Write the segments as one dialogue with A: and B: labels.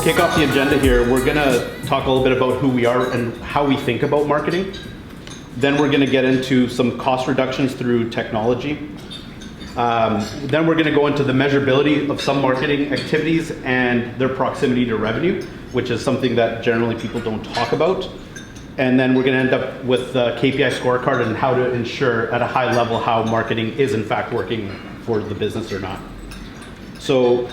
A: kick off the agenda here, we're going to talk a little bit about who we are and how we think about marketing. Then we're going to get into some cost reductions through technology. Then we're going to go into the measurability of some marketing activities and their proximity to revenue, which is something that generally people don't talk about. And then we're going to end up with the KPI scorecard and how to ensure at a high level how marketing is in fact working for the business or not. So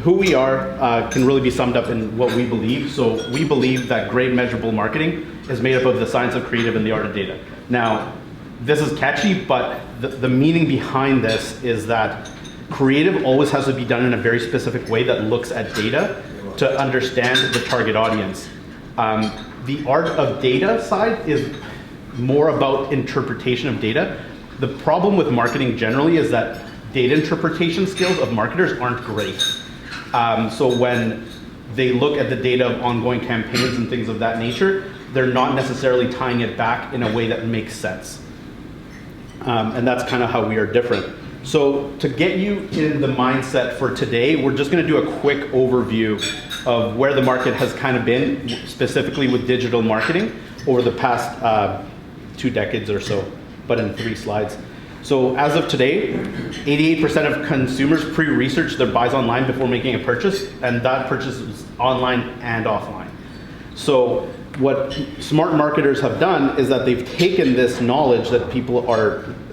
A: who we are can really be summed up in what we believe. So we believe that great measurable marketing is made up of the science of creative and the art of data. Now, this is catchy, but the meaning behind this is that creative always has to be done in a very specific way that looks at data to understand the target audience. The art of data side is more about interpretation of data. The problem with marketing generally is that data interpretation skills of marketers aren't great. So when they look at the data of ongoing campaigns and things of that nature, they're not necessarily tying it back in a way that makes sense. And that's kind of how we are different. So to get you in the mindset for today, we're just going to do a quick overview of where the market has kind of been, specifically with digital marketing, over the past 2 decades or so, but in 3 slides. So as of today, 88% of consumers pre-research their buys online before making a purchase, and that purchase is online and offline. So what smart marketers have done is that they've taken this knowledge that people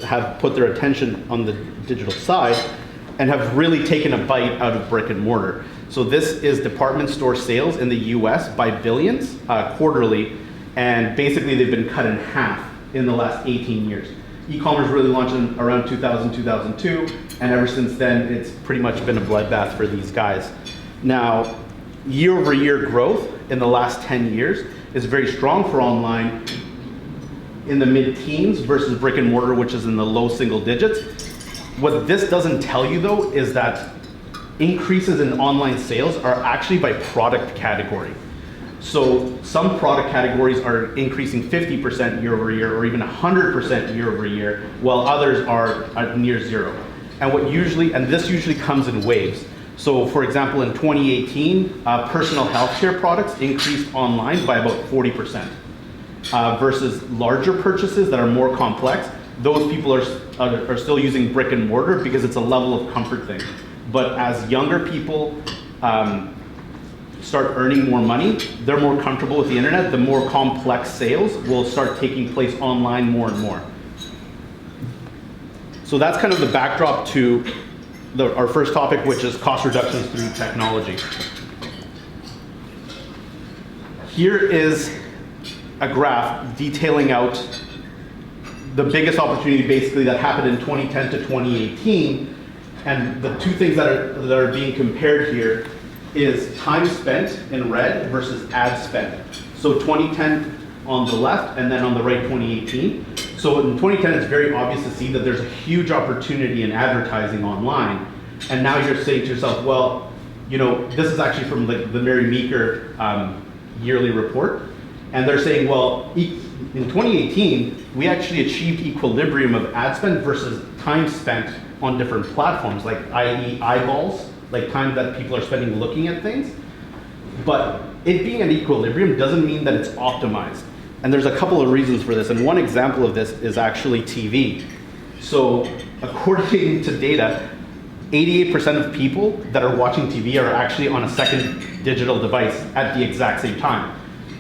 A: have put their attention on the digital side and have really taken a bite out of brick and mortar. So this is department store sales in the US by billions quarterly, and basically they've been cut in half in the last 18 years. E-commerce really launched in around 2000, 2002, and ever since then it's pretty much been a bloodbath for these guys. Now, year-over-year growth in the last 10 years is very strong for online, in the mid-teens versus brick and mortar, which is in the low single digits. What this doesn't tell you though is that increases in online sales are actually by product category. So some product categories are increasing 50% year over year or even 100% year over year, while others are at near zero. And this usually comes in waves. So for example, in 2018, personal healthcare products increased online by about 40%. Versus larger purchases that are more complex, those people are still using brick and mortar because it's a level of comfort thing. But as younger people start earning more money, they're more comfortable with the internet, the more complex sales will start taking place online more and more. So that's kind of the backdrop to our first topic, which is cost reductions through technology. Here is a graph detailing out the biggest opportunity basically that happened in 2010 to 2018, and the 2 things that are being compared here is time spent in red versus ad spend. So 2010 on the left and then on the right 2018. So in 2010 it's very obvious to see that there's a huge opportunity in advertising online, and now you're saying to yourself, well, you know, this is actually from the Mary Meeker yearly report, and they're saying, well, in 2018 we actually achieved equilibrium of ad spend versus time spent on different platforms, like i.e. eyeballs, like time that people are spending looking at things. But it being an equilibrium doesn't mean that it's optimized. And there's a couple of reasons for this, and one example of this is actually TV. So according to data, 88% of people that are watching TV are actually on a second digital device at the exact same time.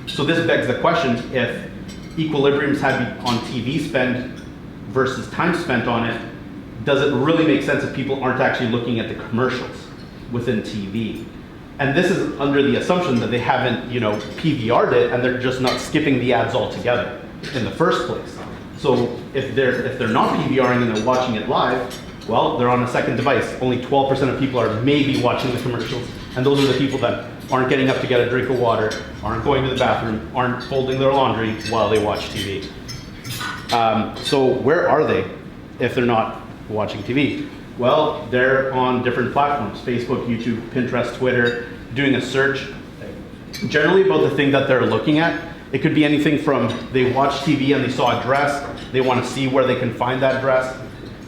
A: So this begs the question, if equilibrium's heavy on TV spend versus time spent on it, does it really make sense if people aren't actually looking at the commercials within TV? And this is under the assumption that they haven't, PVR'd it and they're just not skipping the ads altogether in the first place. So if they're not PVRing and they're watching it live, well, they're on a second device. Only 12% of people are maybe watching the commercials, and those are the people that aren't getting up to get a drink of water, aren't going to the bathroom, aren't folding their laundry while they watch TV. So where are they if they're not watching TV? Well, they're on different platforms, Facebook, YouTube, Pinterest, Twitter, doing a search. Generally about the thing that they're looking at, it could be anything from they watch TV and they saw a dress, they want to see where they can find that dress.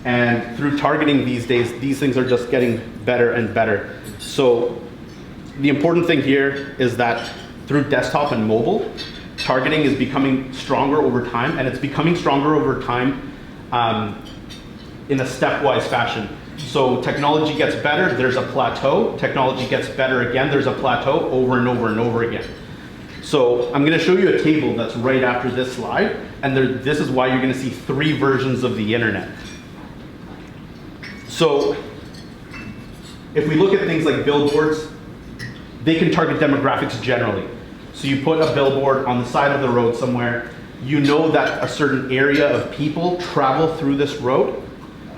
A: And through targeting these days, these things are just getting better and better. So The important thing here is that through desktop and mobile, targeting is becoming stronger over time, and it's becoming stronger over time in a stepwise fashion. So technology gets better, there's a plateau. Technology gets better again, there's a plateau over and over and over again. So I'm going to show you a table that's right after this slide, and this is why you're going to see 3 versions of the internet. So if we look at things like billboards, they can target demographics generally. So you put a billboard on the side of the road somewhere, you know that a certain area of people travel through this road,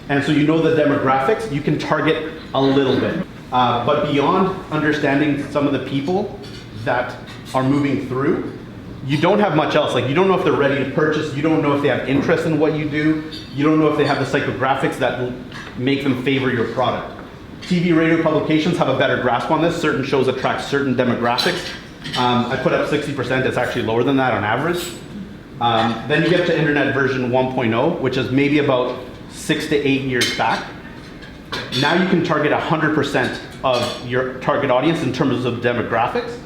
A: and so you know the demographics, you can target a little bit. But beyond understanding some of the people that are moving through, you don't have much else. Like, you don't know if they're ready to purchase, you don't know if they have interest in what you do, you don't know if they have the psychographics that will make them favor your product. TV, radio publications have a better grasp on this. Certain shows attract certain demographics. I put up 60%, it's actually lower than that on average. Then you get to internet version 1.0, which is maybe about 6 to 8 years back. Now you can target 100% of your target audience in terms of demographics,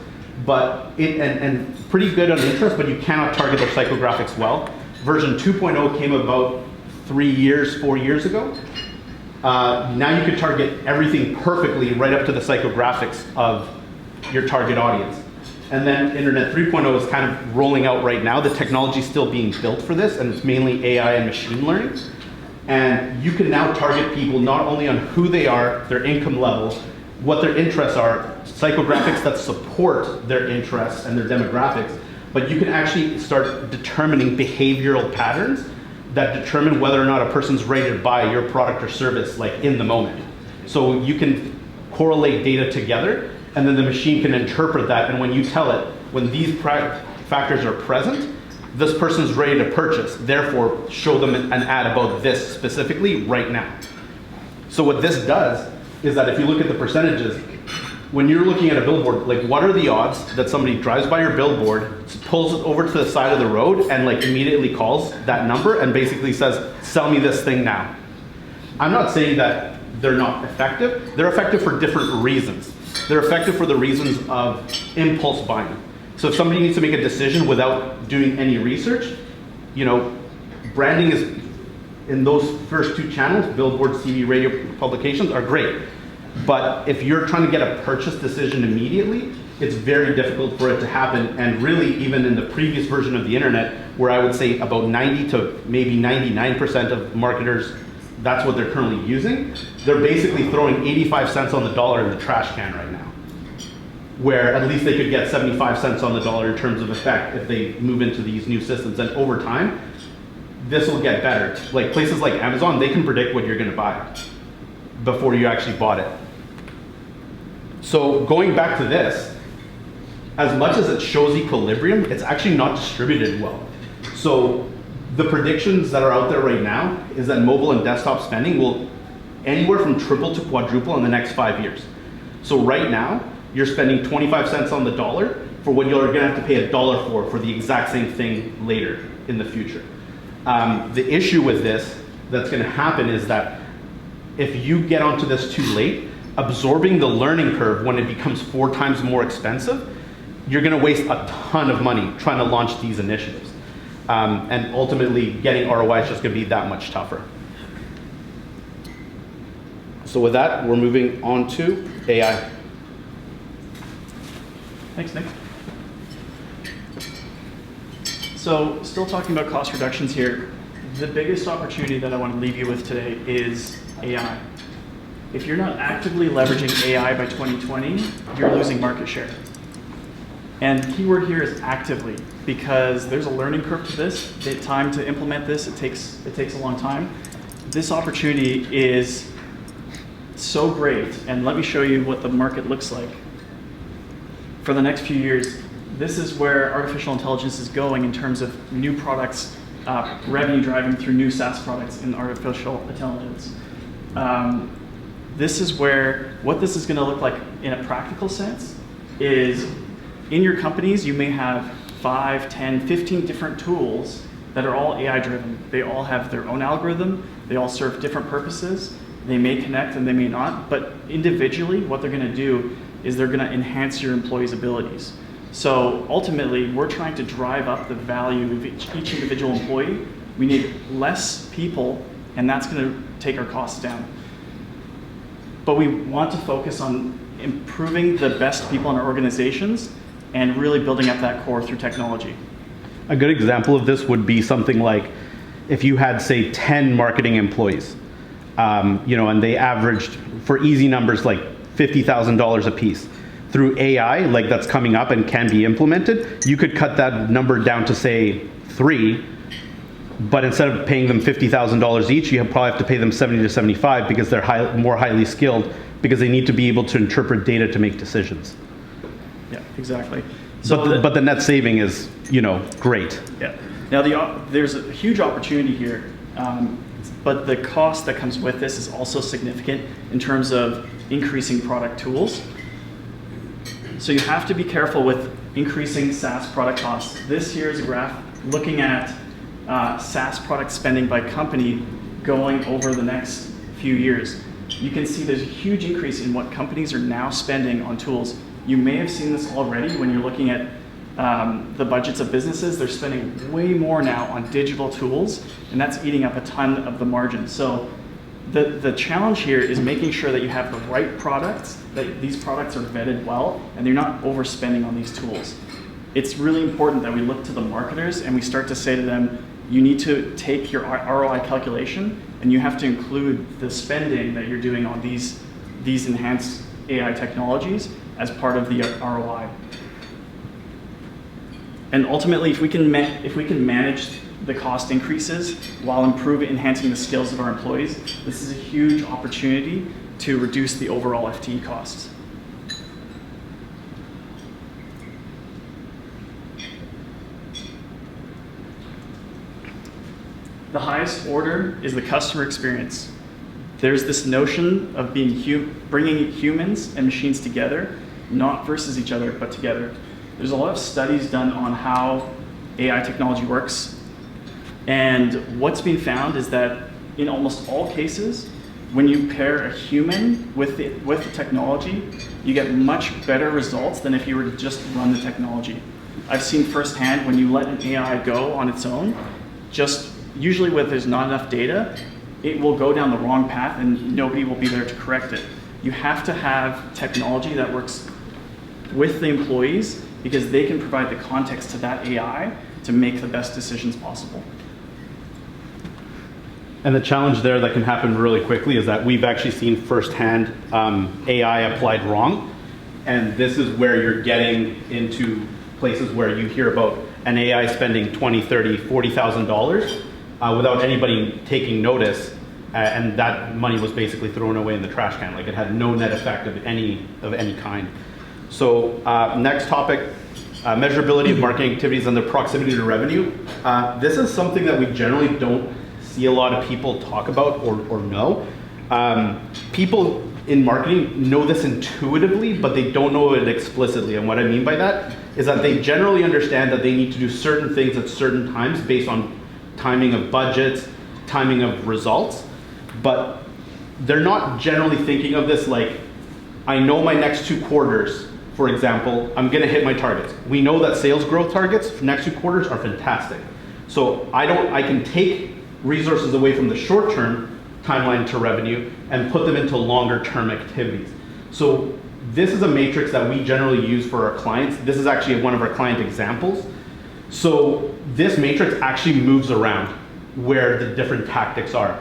A: but and pretty good on interest, but you cannot target their psychographics well. Version 2.0 came about 4 years ago. Now you can target everything perfectly right up to the psychographics of your target audience. And then Internet 3.0 is kind of rolling out right now. The technology is still being built for this, and it's mainly AI and machine learning. And you can now target people not only on who they are, their income level, what their interests are, psychographics that support their interests and their demographics, but you can actually start determining behavioral patterns that determine whether or not a person's ready to buy your product or service, like in the moment. So you can correlate data together, and then the machine can interpret that, and when you tell it, when these factors are present, this person's ready to purchase, therefore show them an ad about this specifically right now. So what this does is that if you look at the percentages, when you're looking at a billboard, like, what are the odds that somebody drives by your billboard, pulls it over to the side of the road, and like immediately calls that number and basically says, sell me this thing now? I'm not saying that they're not effective. They're effective for different reasons. They're effective for the reasons of impulse buying. So if somebody needs to make a decision without doing any research, you know, branding is, in those first 2 channels, billboards, TV, radio, publications, are great. But if you're trying to get a purchase decision immediately, it's very difficult for it to happen. And really, even in the previous version of the internet, where I would say about 90 to maybe 99% of marketers, that's what they're currently using, they're basically throwing 85 cents on the dollar in the trash can right now, where at least they could get 75 cents on the dollar in terms of effect if they move into these new systems. And over time, this will get better. Like places like Amazon, they can predict what you're gonna buy before you actually bought it. So going back to this, as much as it shows equilibrium, it's actually not distributed well. So the predictions that are out there right now is that mobile and desktop spending will anywhere from triple to quadruple in the next 5 years. So right now, you're spending 25 cents on the dollar for what you're gonna have to pay $1 for the exact same thing later in the future. The issue with this that's gonna happen is that if you get onto this too late, absorbing the learning curve when it becomes 4 times more expensive, you're gonna waste a ton of money trying to launch these initiatives. And ultimately, getting ROI is just gonna be that much tougher. So with that, we're moving on to AI.
B: Thanks, Nick. So still talking about cost reductions here, the biggest opportunity that I want to leave you with today is AI. If you're not actively leveraging AI by 2020, you're losing market share. And the key word here is actively, because there's a learning curve to this. The time to implement this, it takes a long time. This opportunity is so great, and let me show you what the market looks like. For the next few years, this is where artificial intelligence is going in terms of new products, revenue driving through new SaaS products in artificial intelligence. This is where, what this is going to look like in a practical sense is, in your companies, you may have 5, 10, 15 different tools that are all AI driven. They all have their own algorithm, they all serve different purposes. They may connect and they may not, but individually, what they're going to do is they're going to enhance your employees' abilities. So ultimately, we're trying to drive up the value of each individual employee. We need less people, and that's going to take our costs down. But we want to focus on improving the best people in our organizations and really building up that core through technology.
A: A good example of this would be something like if you had, say, 10 marketing employees, and they averaged, for easy numbers, like $50,000 a piece. Through AI, like that's coming up and can be implemented, you could cut that number down to, say, 3, but instead of paying them $50,000 each, you probably have to pay them 70 to 75 because they're more highly skilled, because they need to be able to interpret data to make decisions.
B: Yeah, exactly. So
A: but the net saving is, great.
B: Yeah. Now there's a huge opportunity here, but the cost that comes with this is also significant in terms of increasing product tools. So you have to be careful with increasing SaaS product costs. This here is a graph looking at SaaS product spending by company going over the next few years. You can see there's a huge increase in what companies are now spending on tools. You may have seen this already when you're looking at the budgets of businesses. They're spending way more now on digital tools, and that's eating up a ton of the margin. So the challenge here is making sure that you have the right products, that these products are vetted well, and you're not overspending on these tools. It's really important that we look to the marketers and we start to say to them, you need to take your ROI calculation and you have to include the spending that you're doing on these enhanced AI technologies as part of the ROI. And ultimately, if we can manage the cost increases while enhancing the skills of our employees, this is a huge opportunity to reduce the overall FTE costs. The highest order is the customer experience. There's this notion of bringing humans and machines together, not versus each other, but together. There's a lot of studies done on how AI technology works. And what's been found is that in almost all cases, when you pair a human with the technology, you get much better results than if you were to just run the technology. I've seen firsthand when you let an AI go on its own, usually when there's not enough data, it will go down the wrong path and nobody will be there to correct it. You have to have technology that works with the employees because they can provide the context to that AI to make the best decisions possible.
A: And the challenge there that can happen really quickly is that we've actually seen firsthand AI applied wrong. And this is where you're getting into places where you hear about an AI spending $20,000, $30,000, $40,000 without anybody taking notice. And that money was basically thrown away in the trash can. Like, it had no net effect of any kind. So next topic, measurability of marketing activities and their proximity to revenue. This is something that we generally don't see a lot of people talk about or know. People in marketing know this intuitively, but they don't know it explicitly. And what I mean by that is that they generally understand that they need to do certain things at certain times based on timing of budgets, timing of results, but they're not generally thinking of this like, I know my next 2 quarters, for example, I'm gonna hit my targets. We know that sales growth targets for next 2 quarters are fantastic. So I can take resources away from the short-term timeline to revenue and put them into longer-term activities. So this is a matrix that we generally use for our clients. This is actually one of our client examples. So this matrix actually moves around where the different tactics are.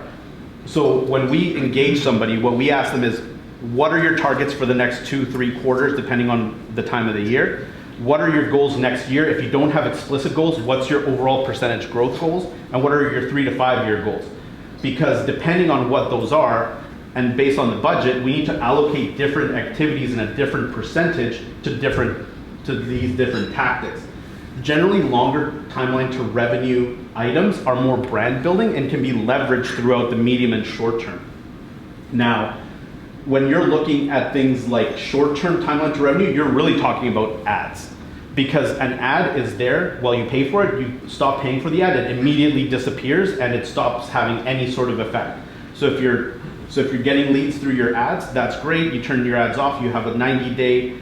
A: So when we engage somebody, what we ask them is, what are your targets for the next 2-3 quarters, depending on the time of the year? What are your goals next year? If you don't have explicit goals, what's your overall percentage growth goals? And what are your 3 to 5 year goals? Because depending on what those are, and based on the budget, we need to allocate different activities in a different percentage to these different tactics. Generally, longer timeline to revenue items are more brand building and can be leveraged throughout the medium and short term. Now, when you're looking at things like short-term timeline to revenue, you're really talking about ads. Because an ad is there while you pay for it, you stop paying for the ad, it immediately disappears and it stops having any sort of effect. So if you're So if you're getting leads through your ads, that's great. You turn your ads off. You have a 90-day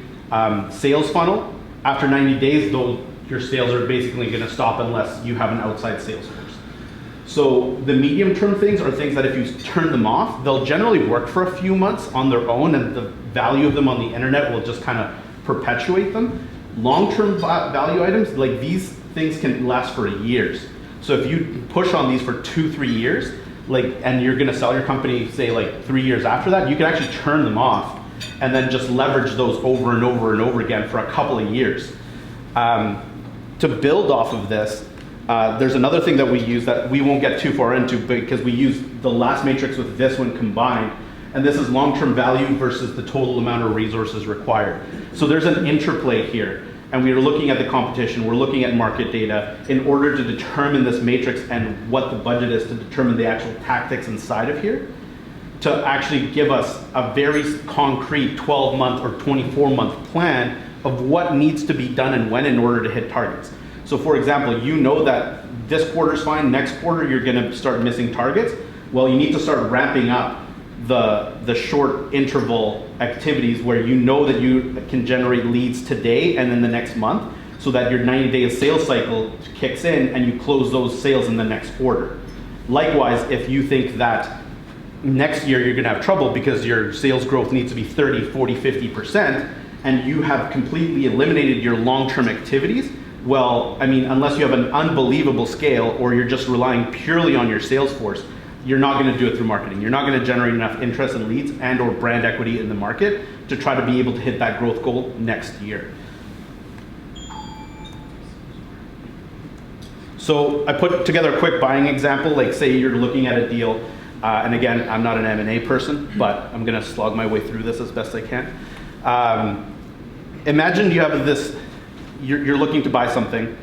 A: sales funnel. After 90 days, your sales are basically going to stop unless you have an outside sales force. So the medium-term things are things that if you turn them off, they'll generally work for a few months on their own, and the value of them on the internet will just kind of perpetuate them. Long-term value items, like these things can last for years. So if you push on these for 2-3 years, and you're going to sell your company, say like 3 years after that, you can actually turn them off and then just leverage those over and over and over again for a couple of years. To build off of this, there's another thing that we use that we won't get too far into because we use the last matrix with this one combined, and this is long-term value versus the total amount of resources required. So there's an interplay here, and we are looking at the competition, we're looking at market data in order to determine this matrix and what the budget is to determine the actual tactics inside of here to actually give us a very concrete 12-month or 24-month plan of what needs to be done and when in order to hit targets. So for example, you know that this quarter's fine, next quarter you're gonna start missing targets. Well, you need to start ramping up the short interval activities where you know that you can generate leads today and in the next month so that your 90-day sales cycle kicks in and you close those sales in the next quarter. Likewise, if you think that next year you're gonna have trouble because your sales growth needs to be 30, 40, 50%, and you have completely eliminated your long-term activities, well, I mean, unless you have an unbelievable scale or you're just relying purely on your sales force, you're not going to do it through marketing. You're not going to generate enough interest and leads and or brand equity in the market to try to be able to hit that growth goal next year. So I put together a quick buying example, like say you're looking at a deal, and again, I'm not an M&A person, but I'm going to slog my way through this as best I can. Imagine you have this, you're looking to buy something,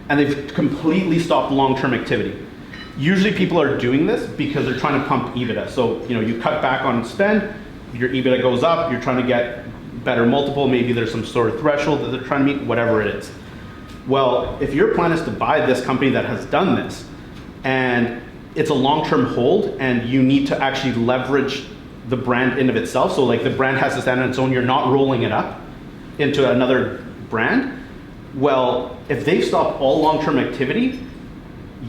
A: and they've completely stopped long-term activity. Usually people are doing this because they're trying to pump EBITDA. So you cut back on spend, your EBITDA goes up, you're trying to get better multiple, maybe there's some sort of threshold that they're trying to meet, whatever it is. Well, if your plan is to buy this company that has done this, and it's a long-term hold, and you need to actually leverage the brand in of itself, so like the brand has to stand on its own, you're not rolling it up into another brand, well, if they've stopped all long-term activity,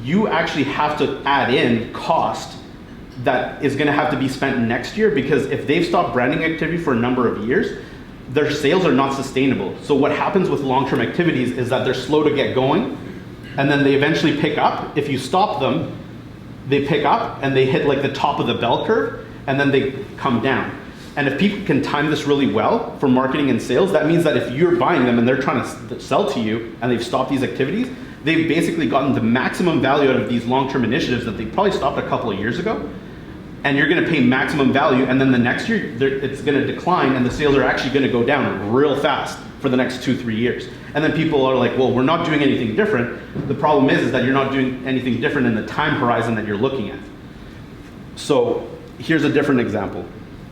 A: you actually have to add in cost that is going to have to be spent next year, because if they've stopped branding activity for a number of years, their sales are not sustainable. So what happens with long-term activities is that they're slow to get going, and then they eventually pick up. If you stop them, they pick up and they hit like the top of the bell curve, and then they come down. And if people can time this really well for marketing and sales, that means that if you're buying them and they're trying to sell to you and they've stopped these activities, they've basically gotten the maximum value out of these long-term initiatives that they probably stopped a couple of years ago. And you're gonna pay maximum value, and then the next year it's gonna decline, and the sales are actually gonna go down real fast for the next 2-3 years. And then people are like, well, we're not doing anything different. The problem is that you're not doing anything different in the time horizon that you're looking at. So here's a different example.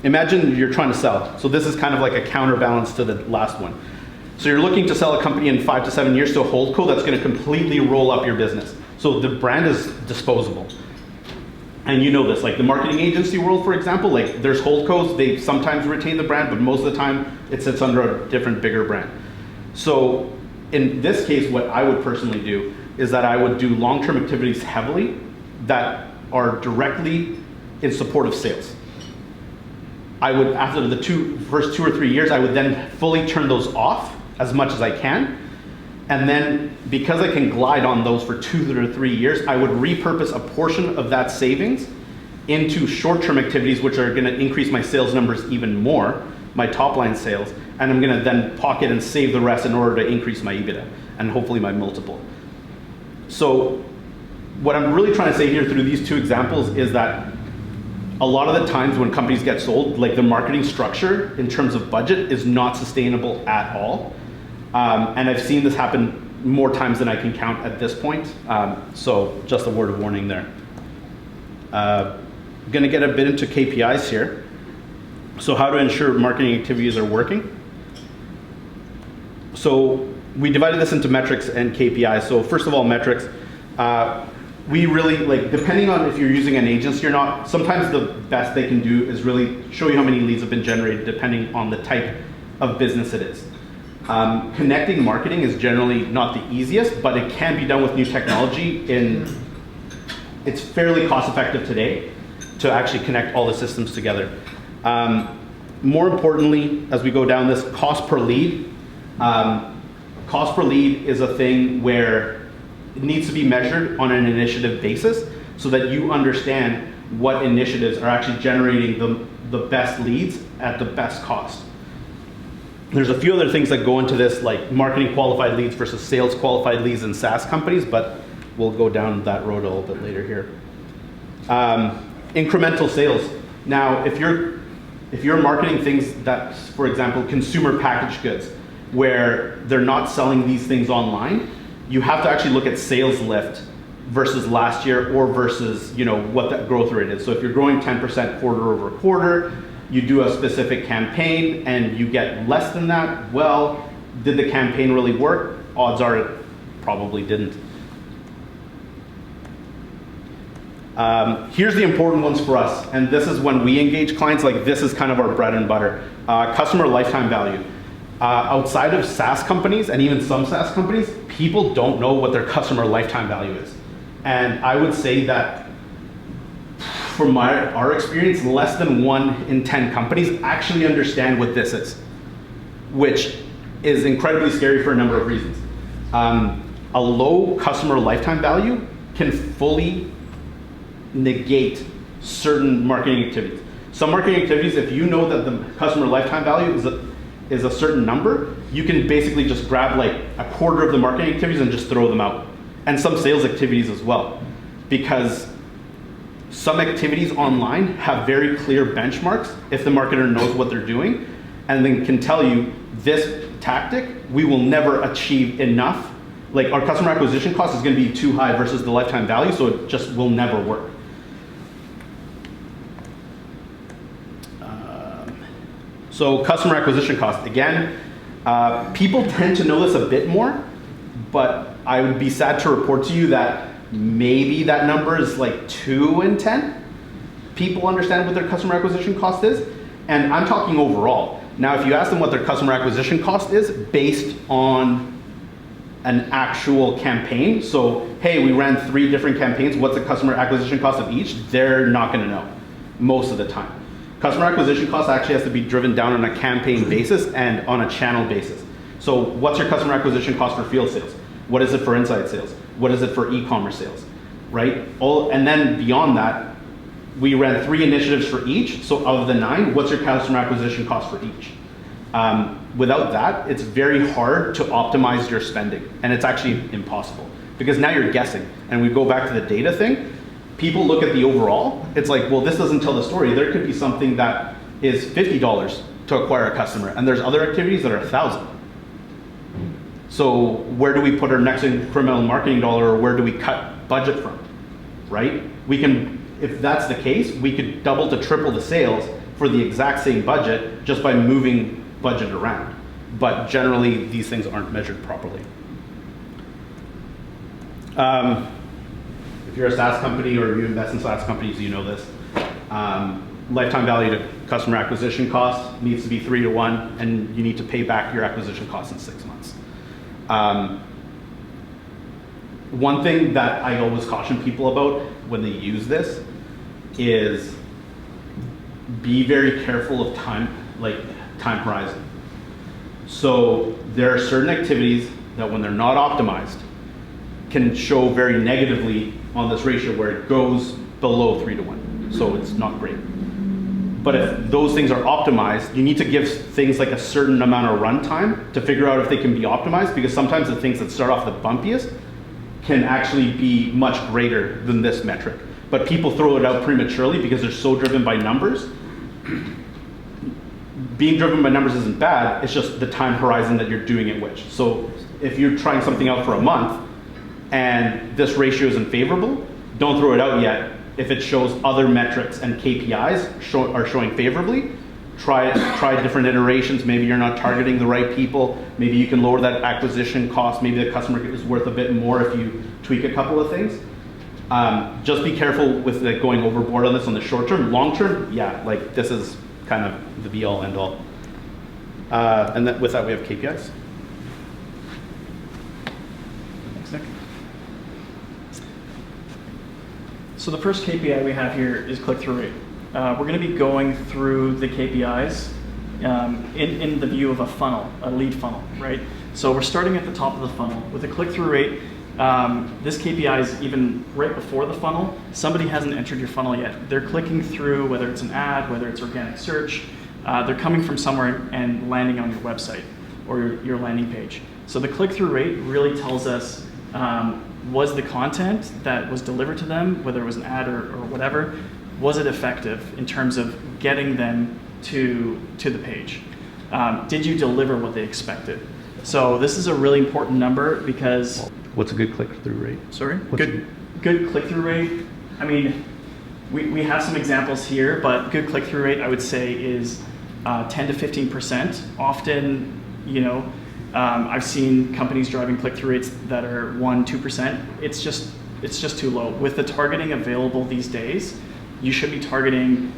A: Imagine you're trying to sell. So this is kind of like a counterbalance to the last one. So you're looking to sell a company in 5 to 7 years to a holdco that's going to completely roll up your business. So the brand is disposable. And you know this, like the marketing agency world, for example, like there's holdcos, they sometimes retain the brand, but most of the time it sits under a different, bigger brand. So in this case, what I would personally do is that I would do long-term activities heavily that are directly in support of sales. I would, after the first 2 or 3 years, I would then fully turn those off as much as I can. And then because I can glide on those for 2 or 3 years, I would repurpose a portion of that savings into short-term activities, which are gonna increase my sales numbers even more, my top-line sales, and I'm gonna then pocket and save the rest in order to increase my EBITDA and hopefully my multiple. So what I'm really trying to say here through these 2 examples is that a lot of the times when companies get sold, like the marketing structure in terms of budget is not sustainable at all. And I've seen this happen more times than I can count at this point. So just a word of warning there. I'm gonna get a bit into KPIs here. So how to ensure marketing activities are working. So we divided this into metrics and KPIs. So first of all, metrics. we really, like, depending on if you're using an agency or not, sometimes the best they can do is really show you how many leads have been generated depending on the type of business it is. Connecting marketing is generally not the easiest, but it can be done with new technology. It's fairly cost effective today to actually connect all the systems together. More importantly, as we go down this, cost per lead. Cost per lead is a thing where it needs to be measured on an initiative basis so that you understand what initiatives are actually generating the best leads at the best cost. There's a few other things that go into this, like marketing qualified leads versus sales qualified leads in SaaS companies, but we'll go down that road a little bit later here. Incremental sales. Now, if you're marketing things that, for example, consumer packaged goods, where they're not selling these things online, you have to actually look at sales lift versus last year or versus, you know, what that growth rate is. So if you're growing 10% quarter over quarter, you do a specific campaign and you get less than that, well, did the campaign really work? Odds are it probably didn't. Here's the important ones for us, and this is when we engage clients, like this is kind of our bread and butter. Customer lifetime value. Outside of SaaS companies, and even some SaaS companies, people don't know what their customer lifetime value is. And I would say that from our experience, less than 1 in 10 companies actually understand what this is, which is incredibly scary for a number of reasons. A low customer lifetime value can fully negate certain marketing activities. Some marketing activities, if you know that the customer lifetime value is a certain number, you can basically just grab like a quarter of the marketing activities and just throw them out. And some sales activities as well. Because some activities online have very clear benchmarks if the marketer knows what they're doing, and then can tell you this tactic, we will never achieve enough. Like our customer acquisition cost is gonna be too high versus the lifetime value, so it just will never work. So customer acquisition cost, again, people tend to know this a bit more, but I would be sad to report to you that maybe that number is like 2 in 10 people understand what their customer acquisition cost is. And I'm talking overall. Now, if you ask them what their customer acquisition cost is based on an actual campaign, so hey, we ran 3 different campaigns, what's the customer acquisition cost of each? They're not gonna know most of the time. Customer acquisition cost actually has to be driven down on a campaign basis and on a channel basis. So what's your customer acquisition cost for field sales? What is it for inside sales? What is it for e-commerce sales, right? And then beyond that, we ran 3 initiatives for each. So of the 9, what's your customer acquisition cost for each? Without that, it's very hard to optimize your spending. And it's actually impossible because now you're guessing. And we go back to the data thing. People look at the overall, it's like, well, this doesn't tell the story. There could be something that is $50 to acquire a customer, and there's other activities that are $1,000. So where do we put our next incremental marketing dollar, or where do we cut budget from, right? We can, if that's the case, we could double to triple the sales for the exact same budget just by moving budget around. But generally, these things aren't measured properly. If you're a SaaS company or you invest in SaaS companies, you know this. Lifetime value to customer acquisition cost needs to be 3 to 1, and you need to pay back your acquisition costs in 6 months. One thing that I always caution people about when they use this is be very careful of time horizon. So there are certain activities that when they're not optimized can show very negatively on this ratio where it goes below 3 to 1. So it's not great. But if those things are optimized, you need to give things like a certain amount of runtime to figure out if they can be optimized, because sometimes the things that start off the bumpiest can actually be much greater than this metric. But people throw it out prematurely because they're so driven by numbers. Being driven by numbers isn't bad, it's just the time horizon that you're doing it which. So if you're trying something out for a month and this ratio isn't favorable, don't throw it out yet. If it shows other metrics and KPIs are showing favorably, try different iterations. Maybe you're not targeting the right people. Maybe you can lower that acquisition cost. Maybe the customer is worth a bit more if you tweak a couple of things. Just be careful with like going overboard on this on the short term. Long term, yeah, like this is kind of the be all end all. And then with that, we have KPIs.
B: Thanks, Nick. So the first KPI we have here is click-through rate. We're going to be going through the KPIs in the view of a funnel, a lead funnel, right? So we're starting at the top of the funnel. With a click-through rate, this KPI is even right before the funnel. Somebody hasn't entered your funnel yet. They're clicking through, whether it's an ad, whether it's organic search. They're coming from somewhere and landing on your website or your landing page. So the click-through rate really tells us was the content that was delivered to them, whether it was an ad or whatever, was it effective in terms of getting them to the page? Did you deliver what they expected? So this is a really important number because...
A: What's a good click-through rate?
B: Sorry? Good click-through rate. I mean, we have some examples here, but good click-through rate, I would say, is 10 to 15%. Often, you know, I've seen companies driving click-through rates that are 1, 2%. It's just too low. With the targeting available these days, you should be targeting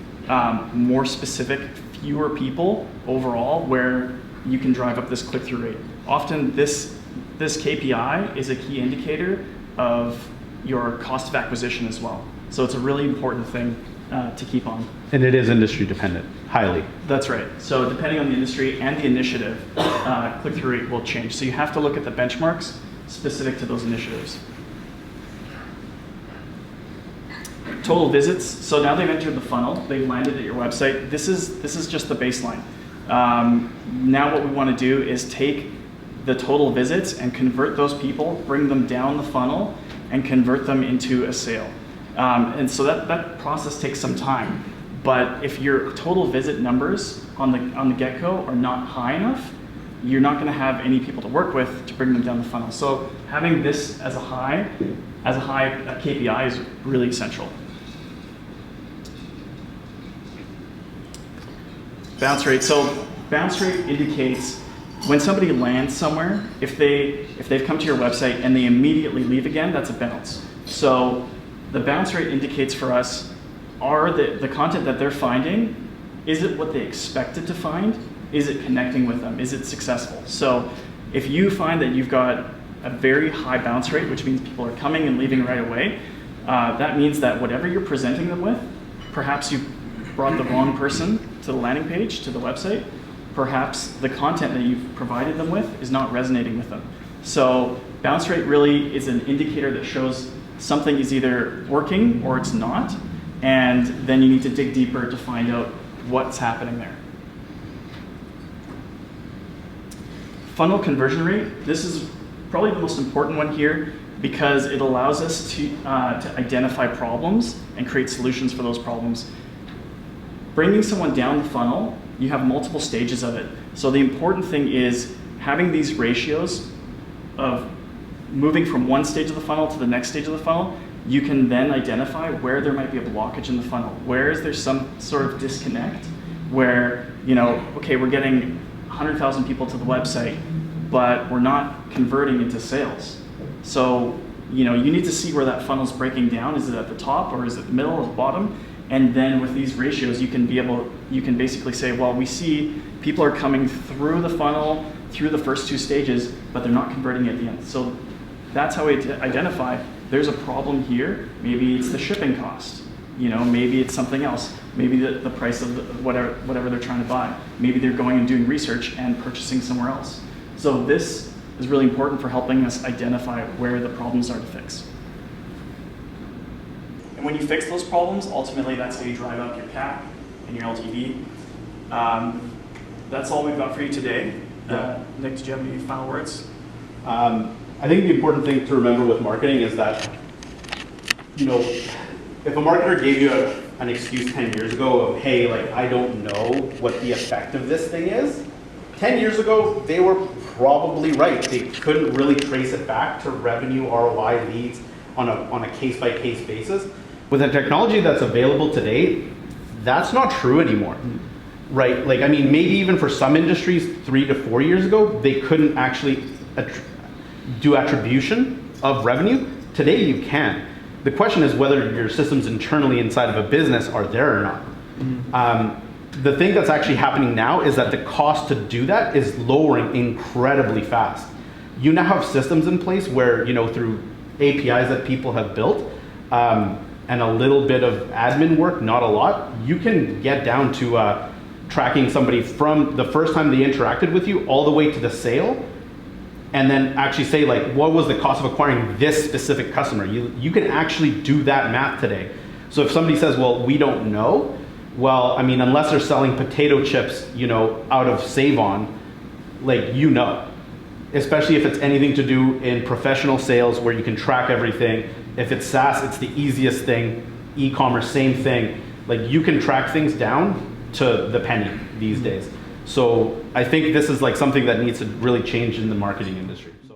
B: more specific, fewer people overall, where you can drive up this click-through rate. Often this KPI is a key indicator of your cost of acquisition as well. So it's a really important thing to keep on.
A: And it is industry dependent, highly.
B: That's right. So depending on the industry and the initiative, click-through rate will change. So you have to look at the benchmarks specific to those initiatives. Total visits. So now they've entered the funnel. They've landed at your website. This is just the baseline. Now what we want to do is take the total visits and convert those people, bring them down the funnel, and convert them into a sale. And so that process takes some time. But if your total visit numbers on the get-go are not high enough, you're not going to have any people to work with to bring them down the funnel. So having this as a high KPI is really essential. Bounce rate. So bounce rate indicates when somebody lands somewhere, if they've come to your website and they immediately leave again, that's a bounce. So the bounce rate indicates for us, are the content that they're finding, is it what they expected to find? Is it connecting with them? Is it successful? So if you find that you've got a very high bounce rate, which means people are coming and leaving right away, that means that whatever you're presenting them with, perhaps you brought the wrong person to the landing page, to the website, perhaps the content that you've provided them with is not resonating with them. So bounce rate really is an indicator that shows something is either working or it's not, and then you need to dig deeper to find out what's happening there. Funnel conversion rate. This is probably the most important one here because it allows us to identify problems and create solutions for those problems. Bringing someone down the funnel, you have multiple stages of it. So the important thing is having these ratios of moving from one stage of the funnel to the next stage of the funnel. You can then identify where there might be a blockage in the funnel. Where is there some sort of disconnect where, you know, okay, we're getting 100,000 people to the website, but we're not converting into sales. So, you know, you need to see where that funnel's breaking down. Is it at the top or is it the middle or the bottom? And then with these ratios, you can basically say, well, we see people are coming through the funnel, through the first two stages, but they're not converting at the end. So that's how we identify there's a problem here. Maybe it's the shipping cost. You know, maybe it's something else. Maybe the price of whatever they're trying to buy. Maybe they're going and doing research and purchasing somewhere else. So this is really important for helping us identify where the problems are to fix. And when you fix those problems, ultimately that's how you drive up your CAC and your LTV. That's all we've got for you today. Nick, did you have any final words?
A: I think the important thing to remember with marketing is that, you know, if a marketer gave you an excuse 10 years ago of, hey, like, I don't know what the effect of this thing is, 10 years ago, they were probably right. They couldn't really trace it back to revenue, ROI, leads on a case-by-case basis. With the technology that's available today, that's not true anymore, right? Like, I mean, maybe even for some industries 3 to 4 years ago, they couldn't actually do attribution of revenue. Today you can. The question is whether your systems internally inside of a business are there or not. The thing that's actually happening now is that the cost to do that is lowering incredibly fast. You now have systems in place where, through APIs that people have built, and a little bit of admin work, not a lot, you can get down to tracking somebody from the first time they interacted with you all the way to the sale, and then actually say, like, what was the cost of acquiring this specific customer? You can actually do that math today. So if somebody says, well, we don't know, well, I mean, unless they're selling potato chips, out of Save-On, like, especially if it's anything to do in professional sales where you can track everything. If it's SaaS, it's the easiest thing. E-commerce, same thing. Like, you can track things down to the penny these days. So I think this is like something that needs to really change in the marketing industry. So